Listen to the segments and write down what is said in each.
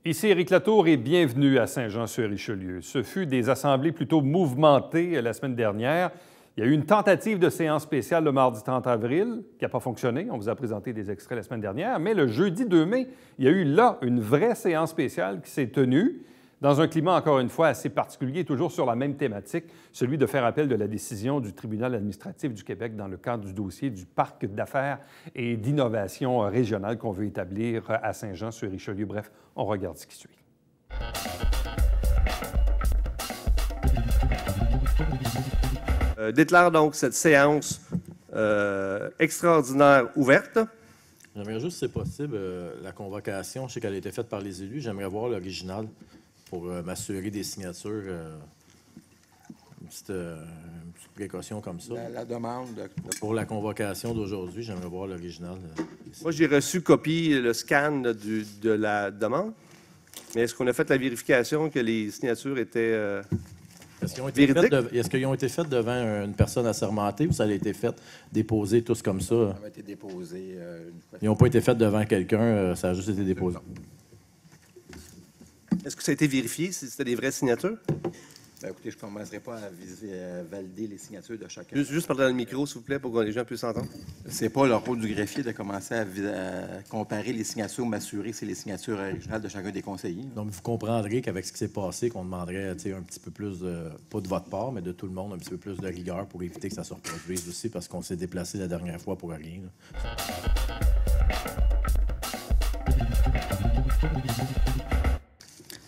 Ici Éric Latour et bienvenue à Saint-Jean-sur-Richelieu. Ce fut des assemblées plutôt mouvementées la semaine dernière. Il y a eu une tentative de séance spéciale le mardi 30 avril qui n'a pas fonctionné. On vous a présenté des extraits la semaine dernière. Mais le jeudi 2 mai, il y a eu là une vraie séance spéciale qui s'est tenue dans un climat, encore une fois, assez particulier, toujours sur la même thématique, celui de faire appel de la décision du tribunal administratif du Québec dans le cadre du dossier du parc d'affaires et d'innovation régionale qu'on veut établir à Saint-Jean-sur-Richelieu. Bref, on regarde ce qui suit. Déclare donc cette séance extraordinaire ouverte. J'aimerais juste, si c'est possible, la convocation, je sais qu'elle a été faite par les élus, j'aimerais voir l'original pour m'assurer des signatures. Une petite précaution comme ça. La demande. Pour la convocation d'aujourd'hui, j'aimerais voir l'original. Moi, j'ai reçu copie, le scan de la demande. Mais est-ce qu'on a fait la vérification que les signatures étaient véridiques? Est-ce qu'ils ont été faites devant une personne assermentée ou ça a été fait déposé tous comme ça? Ça a été déposé une fois. Ils n'ont pas été faites devant quelqu'un, ça a juste été déposé. Est-ce que ça a été vérifié, si c'était des vraies signatures? Ben, écoutez, je ne commencerai pas à valider les signatures de chacun. Juste parler dans le micro, s'il vous plaît, pour que les gens puissent entendre. C'est pas le rôle du greffier de commencer à comparer les signatures, m'assurer que c'est les signatures originales de chacun des conseillers. Donc, vous comprendrez qu'avec ce qui s'est passé, qu'on demanderait un petit peu plus, pas de votre part, mais de tout le monde, un petit peu plus de rigueur pour éviter que ça se reproduise aussi, parce qu'on s'est déplacé la dernière fois pour rien.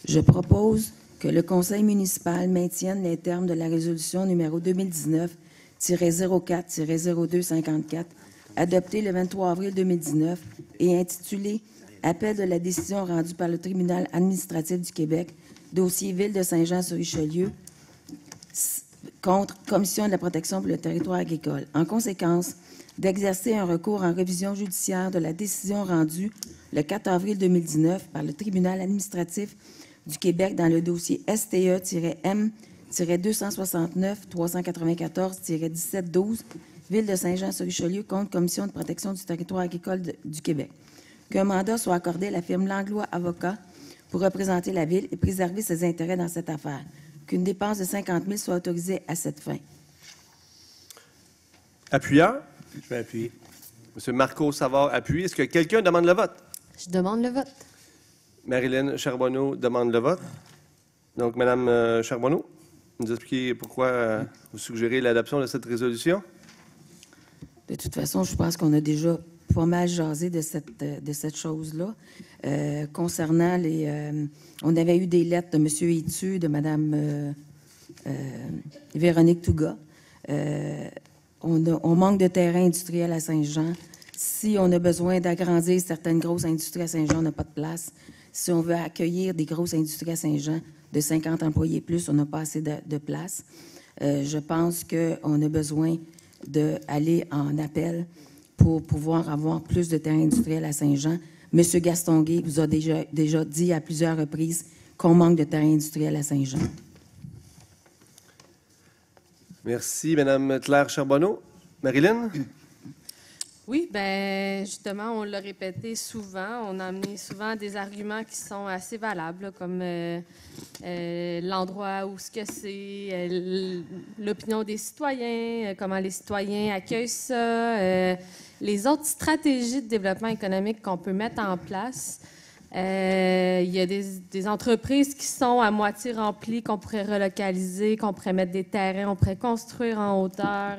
Je propose que le Conseil municipal maintienne les termes de la résolution numéro 2019-04-0254, adoptée le 23 avril 2019 et intitulée « Appel de la décision rendue par le tribunal administratif du Québec, dossier Ville de Saint-Jean-sur-Richelieu, contre Commission de la protection pour le territoire agricole. En conséquence, d'exercer un recours en révision judiciaire de la décision rendue le 4 avril 2019 par le tribunal administratif du Québec dans le dossier STE-M-269-394-1712, Ville de Saint-Jean-sur-Richelieu contre Commission de protection du territoire agricole du Québec. Qu'un mandat soit accordé à la firme Langlois Avocats pour représenter la Ville et préserver ses intérêts dans cette affaire. Qu'une dépense de 50 000 soit autorisée à cette fin. Appuyant. Je vais appuyer. M. Marco Savard appuie. Est-ce que quelqu'un demande le vote? Je demande le vote. Marilyn Charbonneau demande le vote. Donc, Mme Charbonneau, vous expliquez pourquoi vous suggérez l'adoption de cette résolution? De toute façon, je pense qu'on a déjà pas mal jasé de cette chose-là. Concernant les... on avait eu des lettres de M. Itu, de Mme Véronique Touga. On manque de terrain industriel à Saint-Jean. Si on a besoin d'agrandir certaines grosses industries à Saint-Jean, on n'a pas de place. Si on veut accueillir des grosses industries à Saint-Jean de 50 employés plus, on n'a pas assez de place. Je pense qu'on a besoin d'aller en appel pour pouvoir avoir plus de terrain industriel à Saint-Jean. M. Gastonguay vous a déjà dit à plusieurs reprises qu'on manque de terrain industriel à Saint-Jean. Merci, Mme Claire Charbonneau. Marilyn? Oui, bien, justement, on l'a répété souvent. On a amené souvent des arguments qui sont assez valables, là, comme l'endroit où ce que c'est, l'opinion des citoyens, comment les citoyens accueillent ça, les autres stratégies de développement économique qu'on peut mettre en place. Il y a des entreprises qui sont à moitié remplies, qu'on pourrait relocaliser, qu'on pourrait mettre des terrains, on pourrait construire en hauteur.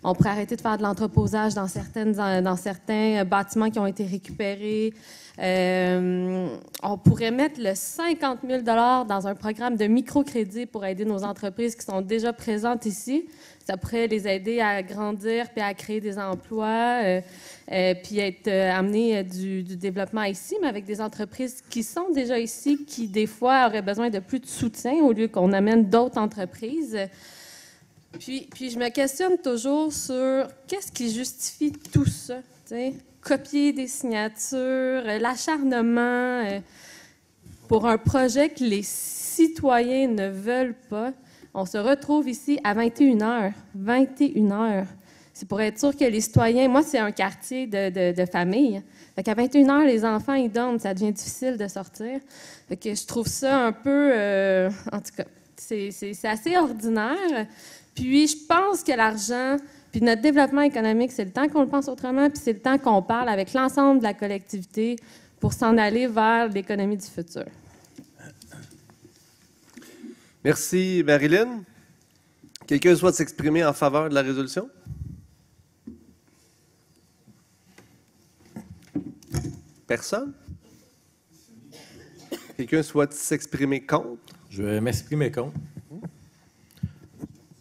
On pourrait arrêter de faire de l'entreposage dans certains bâtiments qui ont été récupérés. On pourrait mettre le 50 000 $ dans un programme de microcrédit pour aider nos entreprises qui sont déjà présentes ici. Ça pourrait les aider à grandir puis à créer des emplois, puis amener du développement ici, mais avec des entreprises qui sont déjà ici, qui des fois auraient besoin de plus de soutien au lieu qu'on amène d'autres entreprises. Puis je me questionne toujours sur qu'est-ce qui justifie tout ça, t'sais? Copier des signatures, l'acharnement pour un projet que les citoyens ne veulent pas. On se retrouve ici à 21h. 21h. C'est pour être sûr que les citoyens... Moi, c'est un quartier de famille. Fait qu'à 21h, les enfants, ils dorment. Ça devient difficile de sortir. Fait que je trouve ça un peu... en tout cas, c'est assez ordinaire. Puis je pense que l'argent... Puis notre développement économique, c'est le temps qu'on le pense autrement, puis c'est le temps qu'on parle avec l'ensemble de la collectivité pour s'en aller vers l'économie du futur. Merci, Marilyn. Quelqu'un souhaite s'exprimer en faveur de la résolution? Personne? Quelqu'un souhaite s'exprimer contre? Je vais m'exprimer contre.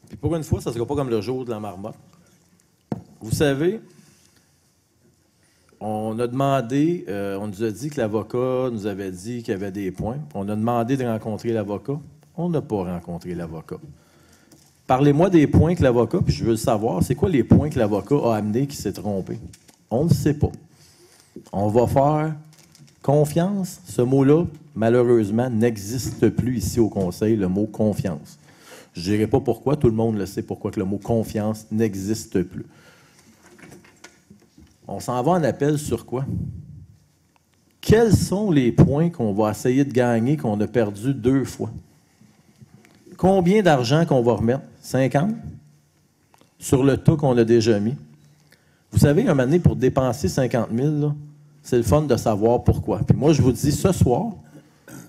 Puis pour une fois, ça ne sera pas comme le jour de la marmotte. Vous savez, on a demandé, on nous a dit que l'avocat nous avait dit qu'il y avait des points. On a demandé de rencontrer l'avocat. On n'a pas rencontré l'avocat. Parlez-moi des points que l'avocat, puis je veux le savoir, c'est quoi les points que l'avocat a amenés qui s'est trompé? On ne sait pas. On va faire confiance. Ce mot-là, malheureusement, n'existe plus ici au Conseil, le mot confiance. Je ne dirai pas pourquoi, tout le monde le sait pourquoi que le mot confiance n'existe plus. On s'en va en appel sur quoi? Quels sont les points qu'on va essayer de gagner qu'on a perdu 2 fois? Combien d'argent qu'on va remettre? 50? Sur le tas qu'on a déjà mis? Vous savez, un moment donné, pour dépenser 50 000, c'est le fun de savoir pourquoi. Puis moi, je vous dis, ce soir,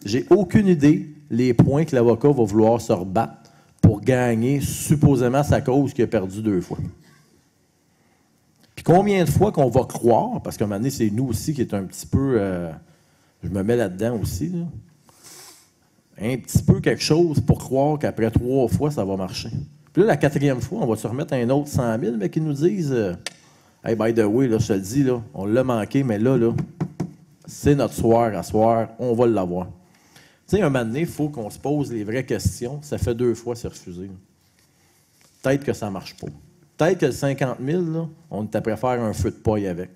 j'ai aucune idée les points que l'avocat va vouloir se rebattre pour gagner supposément sa cause qu'il a perdu 2 fois. Puis combien de fois qu'on va croire, parce qu'à un moment donné, c'est nous aussi qui est un petit peu... je me mets là-dedans aussi, là. Un petit peu quelque chose pour croire qu'après 3 fois, ça va marcher. Puis là, la 4e fois, on va se remettre un autre 100 000, mais qui nous disent hey, by the way, là, je te le dis, là, on l'a manqué, mais là, c'est notre soir à soir, on va l'avoir. Tu sais, un moment donné, il faut qu'on se pose les vraies questions. Ça fait 2 fois, c'est refusé. Peut-être que ça ne marche pas. Peut-être que le 50 000, là, on est après faire un feu de paille avec.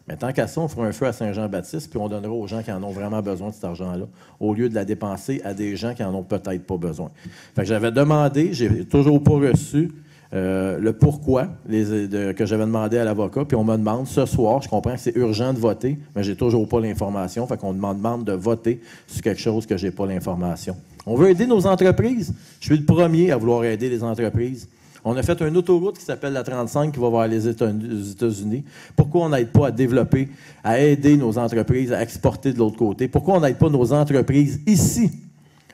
Mais tant qu'à ça, on fera un feu à Saint-Jean-Baptiste, puis on donnera aux gens qui en ont vraiment besoin de cet argent-là, au lieu de la dépenser à des gens qui en ont peut-être pas besoin. Fait que j'avais demandé, j'ai toujours pas reçu le pourquoi que j'avais demandé à l'avocat, puis on me demande ce soir, je comprends que c'est urgent de voter, mais j'ai toujours pas l'information, fait qu'on me demande de voter sur quelque chose que j'ai pas l'information. On veut aider nos entreprises. Je suis le premier à vouloir aider les entreprises. On a fait une autoroute qui s'appelle la 35 qui va vers les États-Unis. Pourquoi on n'aide pas à développer, à aider nos entreprises à exporter de l'autre côté? Pourquoi on n'aide pas nos entreprises ici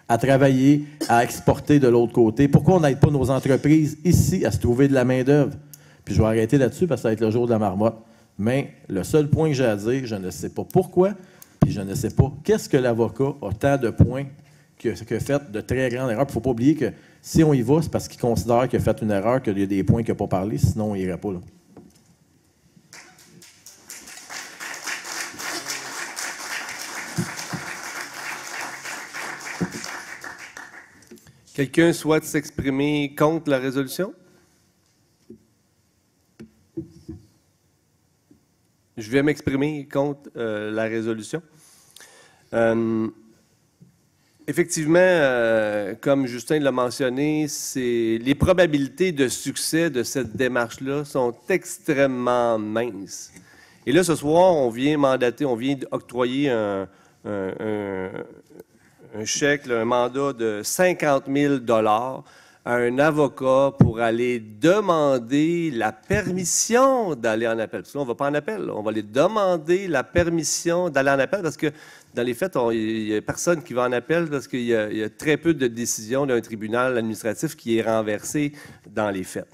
à travailler, à exporter de l'autre côté? Pourquoi on n'aide pas nos entreprises ici à se trouver de la main-d'œuvre? Puis je vais arrêter là-dessus parce que ça va être le jour de la marmotte. Mais le seul point que j'ai à dire, je ne sais pas pourquoi, puis je ne sais pas qu'est-ce que l'avocat a tant de points qu'il a fait de très grandes erreurs. Il ne faut pas oublier que si on y va, c'est parce qu'il considère qu'il a fait une erreur, qu'il y a des points qu'il n'a pas parlé, sinon il n'irait pas là. Quelqu'un souhaite s'exprimer contre la résolution? Je vais m'exprimer contre la résolution. Effectivement, comme Justin l'a mentionné, les probabilités de succès de cette démarche-là sont extrêmement minces. Et là, ce soir, on vient octroyer un chèque, là, un mandat de 50 000 $ à un avocat pour aller demander la permission d'aller en appel. Parce que là, on ne va pas en appel. On va aller demander la permission d'aller en appel parce que, dans les faits, il n'y a personne qui va en appel parce qu'il y a très peu de décisions d'un tribunal administratif qui est renversé dans les faits.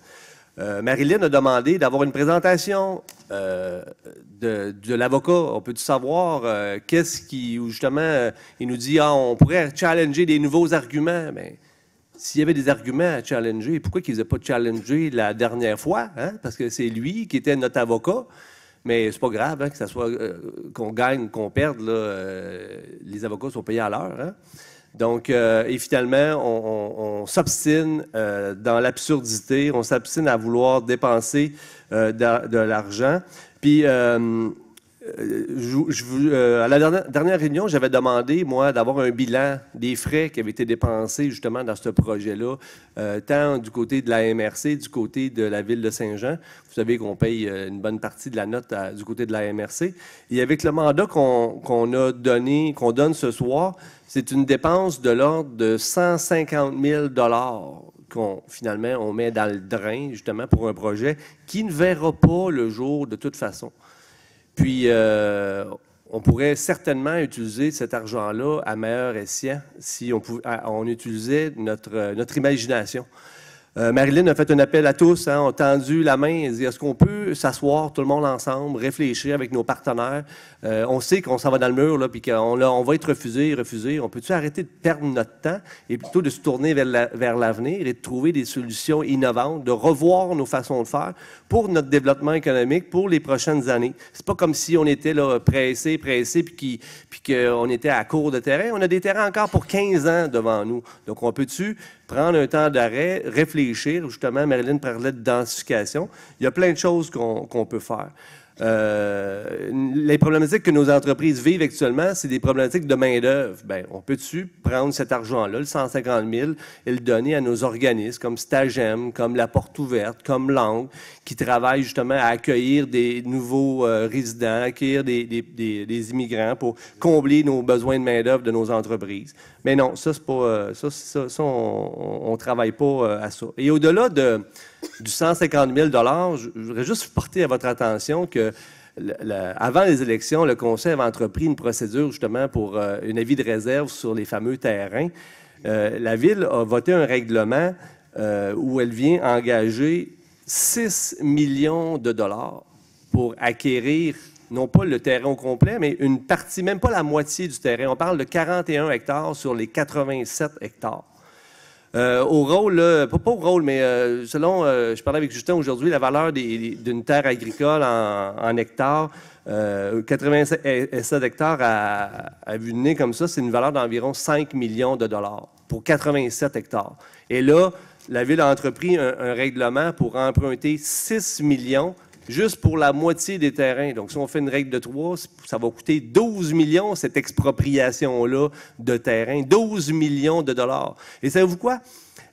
Marilyn a demandé d'avoir une présentation de l'avocat. On peut-tu savoir où justement, il nous dit on pourrait challenger des nouveaux arguments. Mais s'il y avait des arguments à challenger, pourquoi qu'ils n'aient pas challengé la dernière fois? Hein? Parce que c'est lui qui était notre avocat. Mais c'est pas grave, hein, que ça soit qu'on gagne, qu'on perde, là, les avocats sont payés à l'heure. Hein? Donc, et finalement, on s'obstine dans l'absurdité, on s'obstine à vouloir dépenser de l'argent. Puis, à la dernière réunion, j'avais demandé, moi, d'avoir un bilan des frais qui avaient été dépensés justement dans ce projet-là, tant du côté de la MRC, du côté de la ville de Saint-Jean. Vous savez qu'on paye une bonne partie de la note du côté de la MRC. Et avec le mandat qu'on a donné, qu'on donne ce soir, c'est une dépense de l'ordre de 150 000 finalement, on met dans le drain, justement, pour un projet qui ne verra pas le jour de toute façon. Puis, on pourrait certainement utiliser cet argent-là à meilleur escient si on utilisait notre imagination. Marilyn a fait un appel à tous, hein, a tendu la main et dit est-ce qu'on peut s'asseoir tout le monde ensemble, réfléchir avec nos partenaires? On sait qu'on s'en va dans le mur, là, puis qu'on va être refusé. On peut-tu arrêter de perdre notre temps et plutôt de se tourner vers l'avenir et de trouver des solutions innovantes, de revoir nos façons de faire pour notre développement économique pour les prochaines années? C'est pas comme si on était là, pressé, puis qu'on était à court de terrain. On a des terrains encore pour 15 ans devant nous. Donc, on peut-tu prendre un temps d'arrêt, réfléchir? Justement, Marilyn parlait de densification. Il y a plein de choses qu'on peut faire. Les problématiques que nos entreprises vivent actuellement, c'est des problématiques de main-d'œuvre. Bien, on peut-tu prendre cet argent-là, le 150 000, et le donner à nos organismes comme Stagem, comme La Porte Ouverte, comme Langue, qui travaillent justement à accueillir des nouveaux résidents, accueillir des immigrants pour combler nos besoins de main-d'œuvre de nos entreprises. Mais non, ça, c'est pas, on ne travaille pas à ça. Et au-delà du 150 000 je voudrais juste porter à votre attention que avant les élections, le Conseil avait entrepris une procédure justement pour un avis de réserve sur les fameux terrains. La Ville a voté un règlement où elle vient engager 6 millions de dollars pour acquérir non pas le terrain au complet, mais une partie, même pas la moitié du terrain. On parle de 41 hectares sur les 87 hectares. Au rôle, pas au rôle, mais selon, je parlais avec Justin aujourd'hui, la valeur d'une terre agricole en hectares, 87 hectares à vue de nez comme ça, c'est une valeur d'environ 5 millions de dollars pour 87 hectares. Et là, la Ville a entrepris un règlement pour emprunter 6 millions juste pour la moitié des terrains. Donc, si on fait une règle de 3, ça va coûter 12 millions, cette expropriation-là de terrain. 12 millions de dollars. Et savez-vous quoi?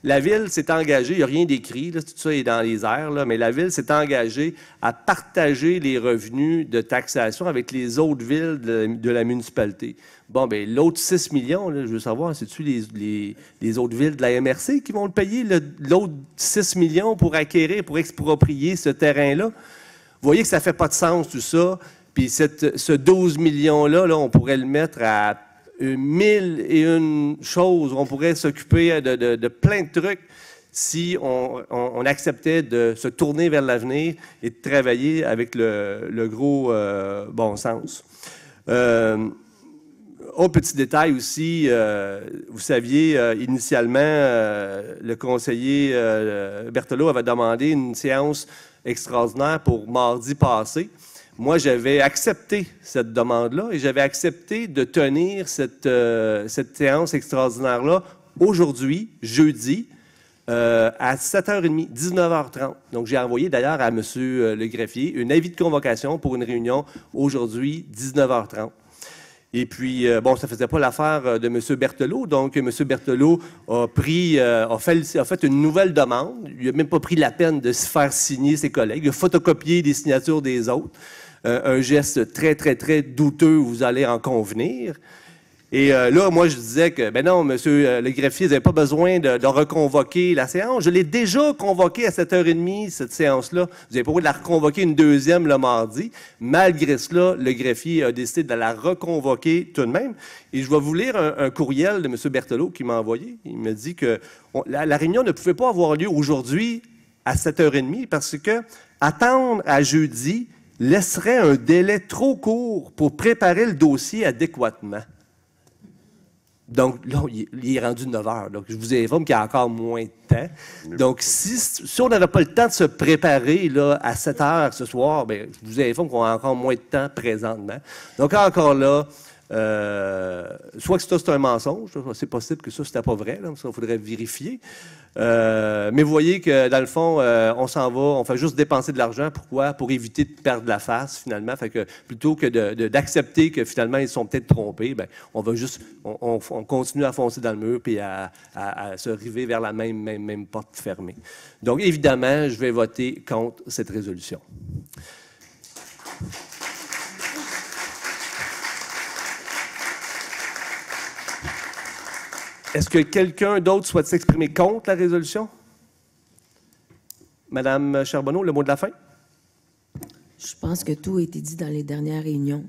La Ville s'est engagée, il n'y a rien d'écrit, tout ça est dans les airs, là, mais la Ville s'est engagée à partager les revenus de taxation avec les autres villes de la municipalité. Bon, bien, l'autre 6 millions, là, je veux savoir, c'est-tu les autres villes de la MRC qui vont le payer, l'autre 6 millions pour acquérir, pour exproprier ce terrain-là? Vous voyez que ça ne fait pas de sens, tout ça. Puis ce 12 millions-là, là, on pourrait le mettre à 1001 choses. On pourrait s'occuper de plein de trucs si on acceptait de se tourner vers l'avenir et de travailler avec le gros bon sens. Autre petit détail aussi, vous saviez, initialement, le conseiller Berthelot avait demandé une séance extraordinaire pour mardi passé. Moi, j'avais accepté cette demande-là et j'avais accepté de tenir cette séance extraordinaire-là aujourd'hui, jeudi, à 7h30, 19h30. Donc, j'ai envoyé d'ailleurs à M. le greffier un avis de convocation pour une réunion aujourd'hui, 19h30. Et puis, bon, ça ne faisait pas l'affaire de M. Berthelot. Donc, M. Berthelot a fait une nouvelle demande. Il n'a même pas pris la peine de se faire signer ses collègues. Il a photocopié les signatures des autres. Un geste très, très, très douteux, vous allez en convenir. Et là, moi, je disais que, ben non, monsieur le greffier, vous n'avez pas besoin de reconvoquer la séance. Je l'ai déjà convoquée à 7h30, cette séance-là. Vous n'avez pas besoin de la reconvoquer une deuxième le mardi. Malgré cela, le greffier a décidé de la reconvoquer tout de même. Et je vais vous lire un courriel de M. Berthelot qui m'a envoyé. Il me dit que la réunion ne pouvait pas avoir lieu aujourd'hui à 7h30 parce que attendre à jeudi laisserait un délai trop court pour préparer le dossier adéquatement. Donc, là, il est rendu 9 heures. Donc, je vous informe qu'il y a encore moins de temps. Donc, si on n'avait pas le temps de se préparer là, à 7 heures ce soir, bien, je vous informe qu'on a encore moins de temps présentement. Donc, encore là, Soit que ça, c'est un mensonge, c'est possible que ça, c'était pas vrai, là, ça, il faudrait vérifier. Mais vous voyez que, dans le fond, on s'en va, on fait juste dépenser de l'argent. Pourquoi? Pour éviter de perdre la face, finalement. Fait que plutôt que d'accepter que, finalement, ils sont peut-être trompés, bien, on va juste, on continue à foncer dans le mur puis à se river vers la même porte fermée. Donc, évidemment, je vais voter contre cette résolution. Est-ce que quelqu'un d'autre souhaite s'exprimer contre la résolution? Madame Charbonneau, le mot de la fin? Je pense que tout a été dit dans les dernières réunions.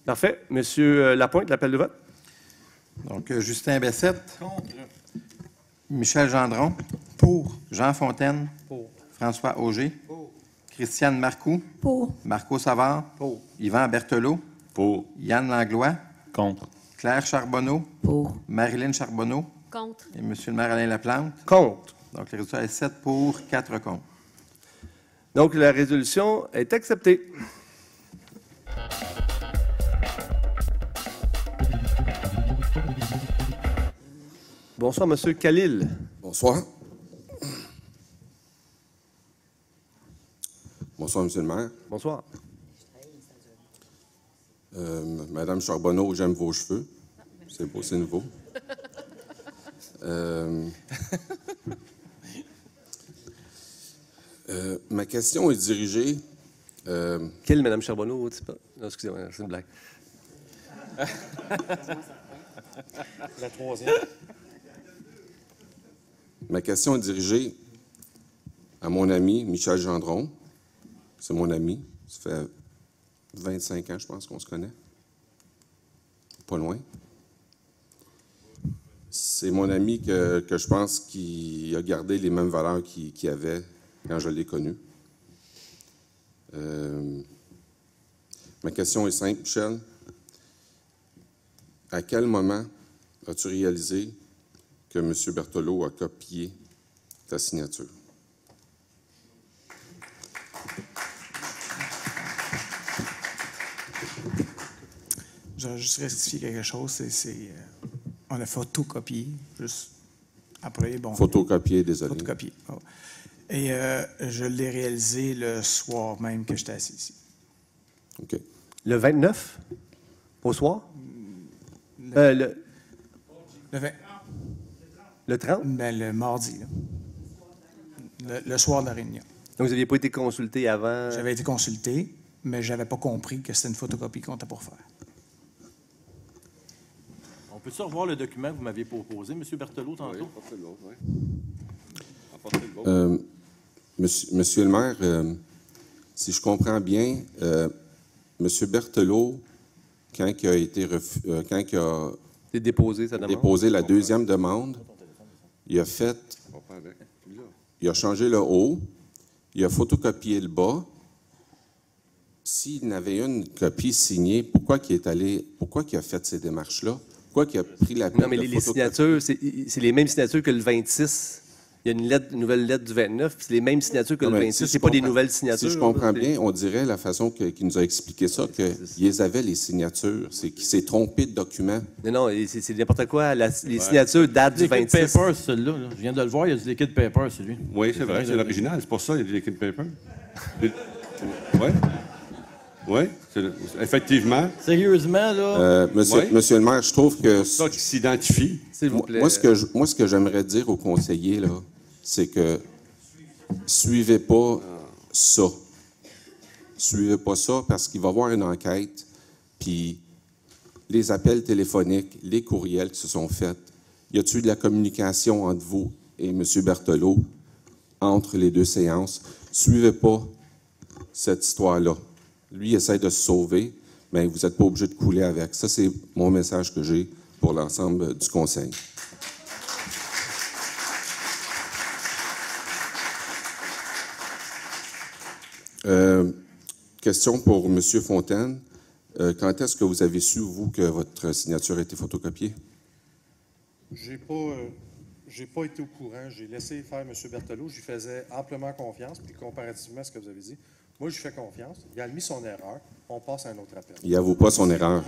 Parfait. Monsieur Lapointe, l'appel de vote? Donc, Justin Bessette. Contre. Michel Gendron. Pour. Jean Fontaine. Pour. François Auger. Pour. Christiane Marcoux. Pour. Marco Savard. Pour. Yvan Berthelot. Pour. Yann Langlois. Contre. Claire Charbonneau. Pour. Marilyn Charbonneau. Contre. Et Monsieur le maire Alain Laplante. Contre. Donc, le résultat est 7 pour, 4 contre. Donc, la résolution est acceptée. Bonsoir, Monsieur Khalil. Bonsoir. Bonsoir, Monsieur le maire. Bonsoir. Madame Charbonneau, j'aime vos cheveux. C'est beau, c'est nouveau. Ma question est dirigée... Quelle Madame Charbonneau? Non, excusez-moi, c'est une blague. La troisième. Ma question est dirigée à mon ami Michel Gendron. C'est mon ami. Ça fait 25 ans, je pense, qu'on se connaît. Pas loin. C'est mon ami que je pense qui a gardé les mêmes valeurs qu'il avait quand je l'ai connu. Ma question est simple, Michel. À quel moment as-tu réalisé que M. Berthelot a copié ta signature? Je vais juste rectifier quelque chose. On a photocopié, juste après. Bon, Photocopié, désolé. photocopié. Oh. Et je l'ai réalisé le soir même que j'étais assis ici. OK. Le 29? Au soir? Le 20, Le 30? ben, le mardi, là. Le soir de la réunion. Donc, vous n'aviez pas été consulté avant? J'avais été consulté, mais je n'avais pas compris que c'était une photocopie qu'on était pour faire. On peut-tu revoir le document que vous m'aviez proposé, M. Berthelot, tantôt? Monsieur le maire, si je comprends bien, M. Berthelot, quand il a C'est déposé, ça demande? déposé la deuxième demande, il a changé le haut, il a photocopié le bas. S'il n'avait une copie signée, pourquoi il a fait ces démarches-là? Pourquoi il a pris la peine Non, mais de les signatures, c'est les mêmes signatures que le 26. Il y a une nouvelle lettre du 29, puis c'est les mêmes signatures que Non, le mais 26. si C'est je pas des comprends- nouvelles signatures. Si je comprends là, bien, on dirait la façon qu'il nous a expliqué ça, qu'ils avaient les signatures. C'est qu'il s'est trompé de document. Non, c'est n'importe quoi. Les signatures datent du Liquid 26. paper, celui-là. Là. Je viens de le voir, il y a du liquid paper, celui. Oui, c'est vrai, c'est l'original. C'est pour ça qu'il y a du liquid paper. Oui. Oui, effectivement. Sérieusement, là, Monsieur le maire, je trouve que... C'est ça qui s'identifie. S'il vous plaît. Moi, ce que j'aimerais dire aux conseillers, là, c'est que suivez pas ça. Suivez pas ça parce qu'il va y avoir une enquête, puis les appels téléphoniques, les courriels qui se sont faits, y a-t-il eu de la communication entre vous et M. Berthelot entre les deux séances? Suivez pas cette histoire-là. Lui, il essaie de se sauver, mais vous n'êtes pas obligé de couler avec. Ça, c'est mon message que j'ai pour l'ensemble du conseil. Question pour M. Fontaine. Quand est-ce que vous avez su, vous, que votre signature a été photocopiée? J'ai pas été au courant. J'ai laissé faire M. Berthelot. Je lui faisais amplement confiance. Puis comparativement à ce que vous avez dit, Moi, je lui fais confiance. Il a admis son erreur. On passe à un autre appel. Il n'avoue pas son erreur.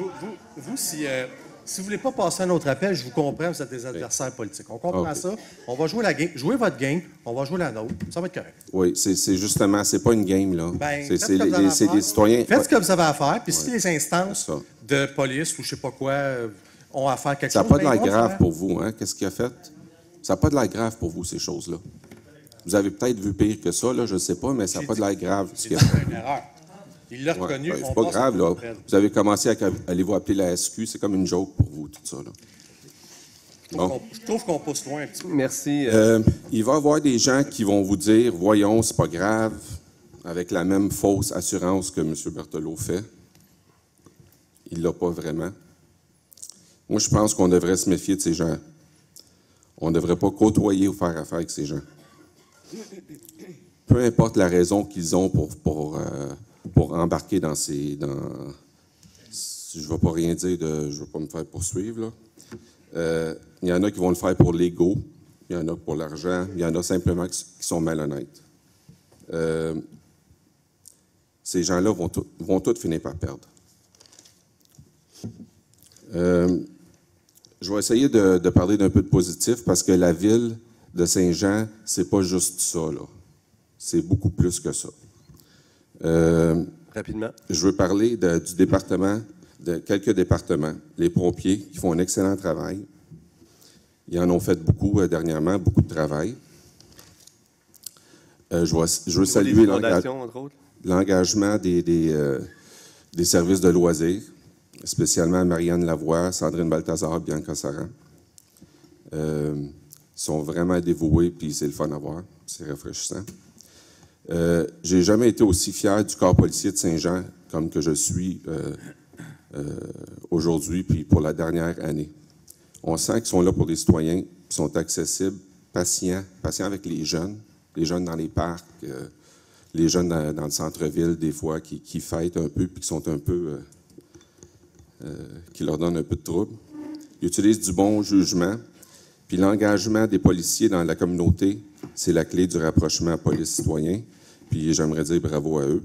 Vous, si vous ne voulez pas passer à un autre appel, je vous comprends, vous êtes des adversaires politiques. On comprend ça. On va jouer la game. Jouez votre game. On va jouer la nôtre. Ça va être correct. Oui, c'est justement, c'est pas une game, là. Ben, c'est les citoyens. Faites ce que vous avez à faire. Puis si les instances de police ou je ne sais pas quoi ont à faire quelque chose... Ça n'a pas de l'air grave pour vous, hein? Qu'est-ce qu'il a fait? Ça n'a pas de l'air grave pour vous, ces choses-là. Vous avez peut-être vu pire que ça, là, je ne sais pas, mais ça n'a pas de l'air grave. C'est une erreur. Il l'a reconnu. C'est pas grave, là. Vous avez commencé à allez-vous appeler la SQ, c'est comme une joke pour vous, tout ça, là. Bon. Je trouve qu'on pousse loin un petit peu. Merci. Il va y avoir des gens qui vont vous dire, voyons, c'est pas grave, avec la même fausse assurance que M. Berthelot fait. Il l'a pas vraiment. Moi, je pense qu'on devrait se méfier de ces gens. On ne devrait pas côtoyer ou faire affaire avec ces gens. Peu importe la raison qu'ils ont pour embarquer dans ces... je ne vais pas rien dire, je ne vais pas me faire poursuivre, là. Il y en a qui vont le faire pour l'ego, il y en a pour l'argent, il y en a simplement qui sont malhonnêtes. Ces gens-là vont tous finir par perdre. Je vais essayer de parler d'un peu de positif parce que la ville de Saint-Jean, c'est pas juste ça, là. C'est beaucoup plus que ça. Rapidement. Je veux parler du département, de quelques départements. Les pompiers qui font un excellent travail. Ils en ont fait beaucoup dernièrement, beaucoup de travail. Je veux saluer l'engagement des services de loisirs, spécialement Marianne Lavoie, Sandrine Balthazar, Bianca Saran. Ils sont vraiment dévoués, puis c'est le fun à voir. C'est rafraîchissant. J'ai jamais été aussi fier du corps policier de Saint-Jean comme que je suis aujourd'hui, puis pour la dernière année. On sent qu'ils sont là pour les citoyens, ils sont accessibles, patients avec les jeunes dans les parcs, les jeunes dans le centre-ville, des fois, qui fêtent un peu, puis qui sont un peu... qui leur donnent un peu de trouble. Ils utilisent du bon jugement, puis l'engagement des policiers dans la communauté, c'est la clé du rapprochement police-citoyen, puis j'aimerais dire bravo à eux.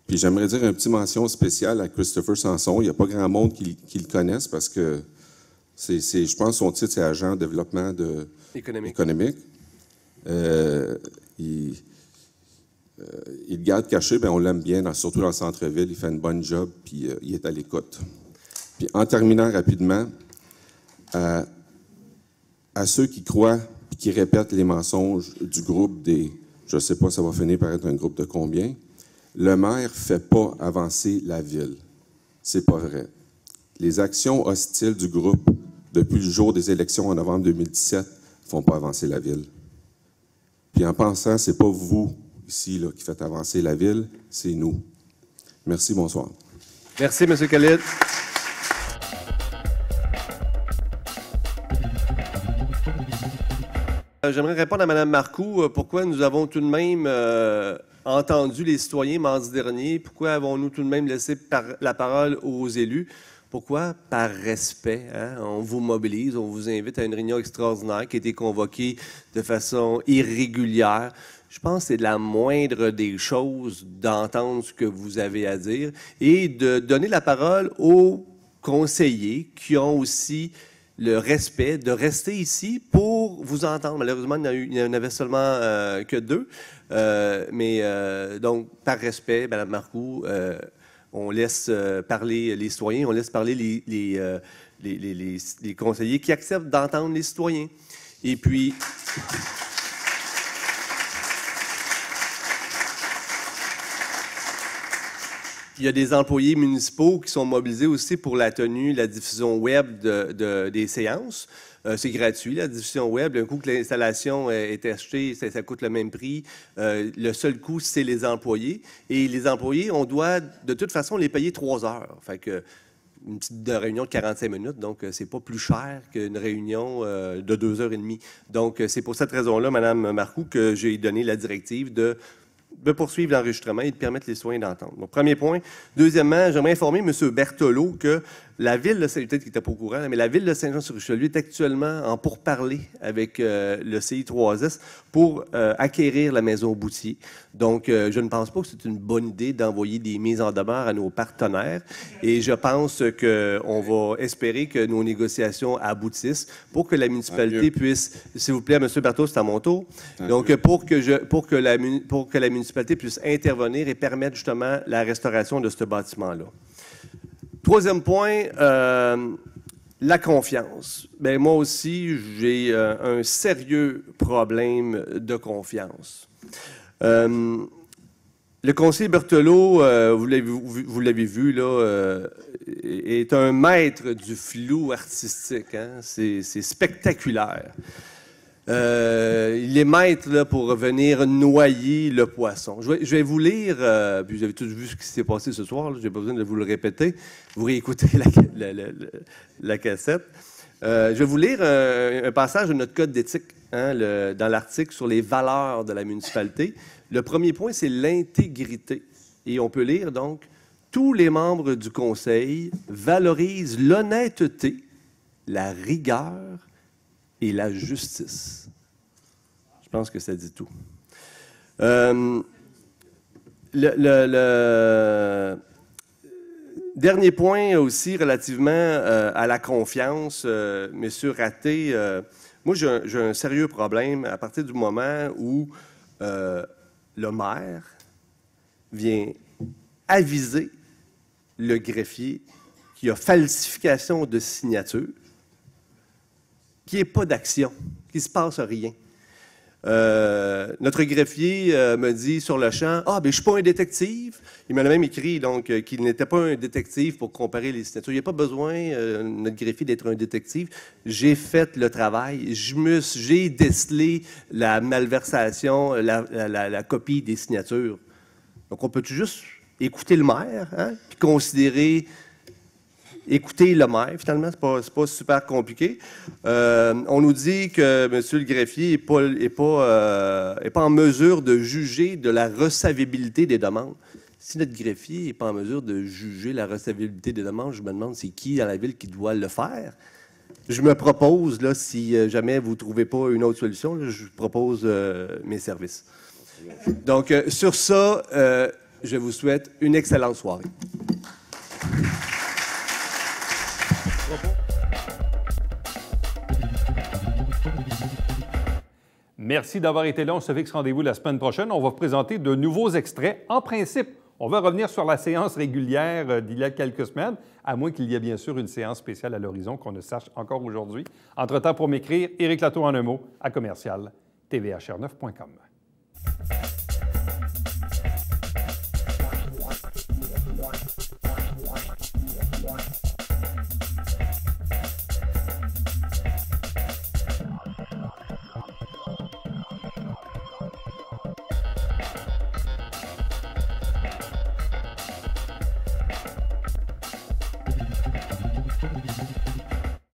Puis j'aimerais dire une petite mention spéciale à Christopher Sanson. Il n'y a pas grand monde qui le connaisse parce que je pense son titre, c'est agent de développement économique. Il le garde caché, bien, on l'aime bien, surtout dans le centre-ville. Il fait une bonne job, puis il est à l'écoute. Puis en terminant rapidement, à ceux qui croient et qui répètent les mensonges du groupe des... Je ne sais pas, ça va finir par être un groupe de combien. Le maire ne fait pas avancer la ville. C'est pas vrai. Les actions hostiles du groupe depuis le jour des élections en novembre 2017 ne font pas avancer la ville. Puis en pensant, c'est pas vous ici là, qui faites avancer la ville, c'est nous. Merci, bonsoir. Merci, M. Khalid. J'aimerais répondre à Mme Marcoux. Pourquoi nous avons tout de même entendu les citoyens mardi dernier? Pourquoi avons-nous tout de même laissé la parole aux élus? Pourquoi? Par respect. Hein? On vous mobilise, on vous invite à une réunion extraordinaire qui a été convoquée de façon irrégulière. Je pense que c'est de la moindre des choses d'entendre ce que vous avez à dire et de donner la parole aux conseillers qui ont aussi le respect de rester ici pour vous entendre. Malheureusement, il n'y en avait seulement que deux. Donc, par respect, Mme Marcoux, on laisse parler les citoyens, on laisse parler les conseillers qui acceptent d'entendre les citoyens. Et puis... Il y a des employés municipaux qui sont mobilisés aussi pour la tenue, la diffusion web des séances. C'est gratuit, la diffusion web. Un coup que l'installation est achetée, ça coûte le même prix. Le seul coût, c'est les employés. Et les employés, on doit de toute façon les payer 3 heures. Fait que une petite réunion de 45 minutes, donc c'est pas plus cher qu'une réunion de 2 heures et demie. Donc, c'est pour cette raison-là, Mme Marcoux, que j'ai donné la directive de de poursuivre l'enregistrement et de permettre les citoyens d'entendre. Donc, premier point. Deuxièmement, j'aimerais informer M. Berthelot que la Ville de Saint-Jean, peut-être qu'il n'était pas au courant, mais la Ville de Saint-Jean-sur-Richelieu est actuellement en pourparlers avec le CI3S pour acquérir la maison Boutier. Donc, je ne pense pas que c'est une bonne idée d'envoyer des mises en demeure à nos partenaires et je pense qu'on va espérer que nos négociations aboutissent pour que la municipalité puisse... S'il vous plaît, M. Berthelot, c'est à mon tour. Donc, pour que la municipalité puisse intervenir et permettre justement la restauration de ce bâtiment-là. Troisième point, la confiance. Bien, moi aussi, j'ai un sérieux problème de confiance. Le conseiller Berthelot, vous l'avez vu, là, est un maître du flou artistique. Hein? C'est spectaculaire. Il est maître là, pour venir noyer le poisson. Je vais vous lire, puis vous avez tous vu ce qui s'est passé ce soir, je n'ai pas besoin de vous le répéter, vous réécoutez la cassette. Je vais vous lire un passage de notre code d'éthique hein, dans l'article sur les valeurs de la municipalité. Le premier point, c'est l'intégrité. Et on peut lire donc, tous les membres du conseil valorisent l'honnêteté, la rigueur, et la justice. Je pense que ça dit tout. Le dernier point aussi relativement à la confiance, M. Raté, moi j'ai un sérieux problème à partir du moment où le maire vient aviser le greffier qu'il y a falsification de signature, qu'il n'y ait pas d'action, qu'il ne se passe rien. Notre greffier me dit sur le champ, « Ah, ben je ne suis pas un détective. » Il m'a même écrit donc qu'il n'était pas un détective pour comparer les signatures. Il n'y a pas besoin, notre greffier, d'être un détective. J'ai fait le travail. J'ai décelé la malversation, la copie des signatures. Donc, on peut juste écouter le maire, hein, puis considérer... Écoutez le maire, finalement, c'est pas super compliqué. On nous dit que M. le greffier n'est pas en mesure de juger de la recevabilité des demandes. Si notre greffier n'est pas en mesure de juger la recevabilité des demandes, je me demande c'est qui dans la ville qui doit le faire. Je me propose, là, si jamais vous ne trouvez pas une autre solution, là, je propose mes services. Donc, sur ça, je vous souhaite une excellente soirée. Merci d'avoir été là. On se fixe rendez-vous la semaine prochaine. On va vous présenter de nouveaux extraits. En principe, on va revenir sur la séance régulière d'il y a quelques semaines, à moins qu'il y ait bien sûr une séance spéciale à l'horizon qu'on ne sache encore aujourd'hui. Entre-temps, pour m'écrire, Éric Latour en un mot, à commercial tvhr9.com.